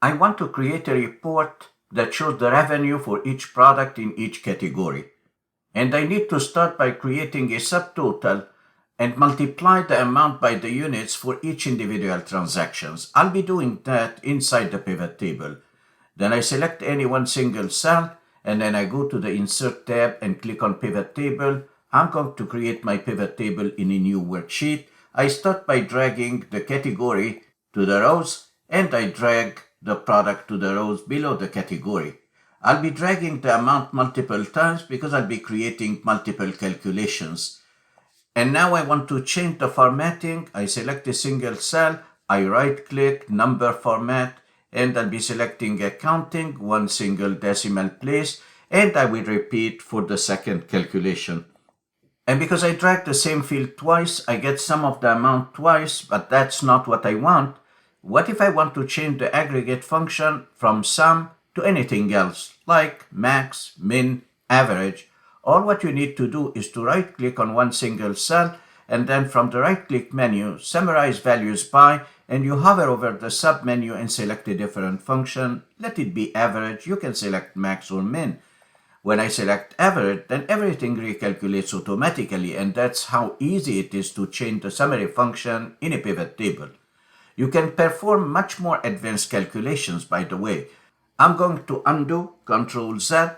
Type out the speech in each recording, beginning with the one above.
I want to create a report that shows the revenue for each product in each category. And I need to start by creating a subtotal and multiply the amount by the units for each individual transactions. I'll be doing that inside the pivot table. Then I select any one single cell, and then I go to the Insert tab and click on Pivot Table. I'm going to create my pivot table in a new worksheet. I start by dragging the category to the rows, and I drag the product to the rows below the category. I'll be dragging the amount multiple times because I'll be creating multiple calculations. And now I want to change the formatting. I select a single cell, I right-click, number format, and I'll be selecting accounting, one single decimal place, and I will repeat for the second calculation. And because I drag the same field twice, I get some of the amount twice, but that's not what I want. What if I want to change the aggregate function from sum to anything else, like max, min, average? All what you need to do is to right-click on one single cell, and then from the right-click menu, summarize values by, and you hover over the sub-menu and select a different function. Let it be average. You can select max or min. When I select average, then everything recalculates automatically, and that's how easy it is to change the summary function in a pivot table. You can perform much more advanced calculations, by the way. I'm going to undo, Control Z,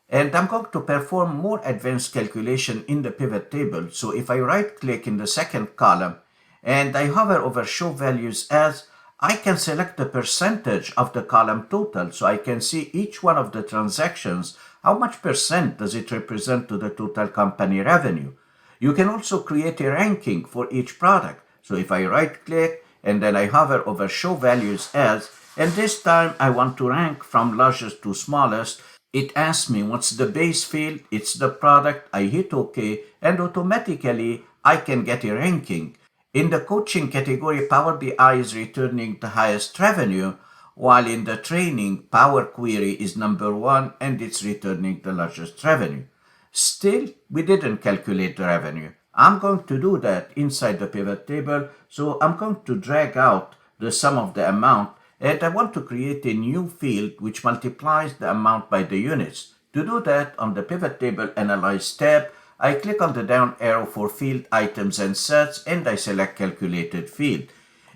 and I'm going to perform more advanced calculation in the pivot table. So if I right-click in the second column and I hover over Show Values As, I can select the percentage of the column total, so I can see each one of the transactions, how much percent does it represent to the total company revenue. You can also create a ranking for each product. So if I right-click and then I hover over Show Values As, and this time I want to rank from largest to smallest, it asks me what's the base field, it's the product, I hit OK, and automatically I can get a ranking. In the coaching category, Power BI is returning the highest revenue, while in the training, Power Query is number 1 and it's returning the largest revenue. Still, we didn't calculate the revenue. I'm going to do that inside the pivot table, so I'm going to drag out the sum of the amount, and I want to create a new field which multiplies the amount by the units. To do that, on the Pivot Table Analyze tab, I click on the down arrow for Field Items and Sets, and I select Calculated Field.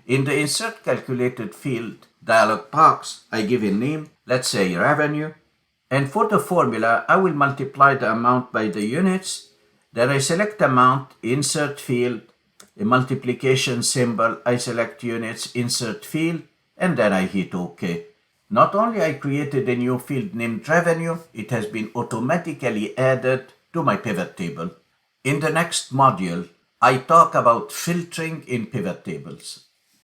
In the Insert Calculated Field dialog box, I give a name, let's say Revenue, and for the formula, I will multiply the amount by the units. Then I select Amount, Insert Field, a multiplication symbol, I select Units, Insert Field, and then I hit OK. Not only I created a new field named Revenue, it has been automatically added to my pivot table. In the next module, I talk about filtering in pivot tables.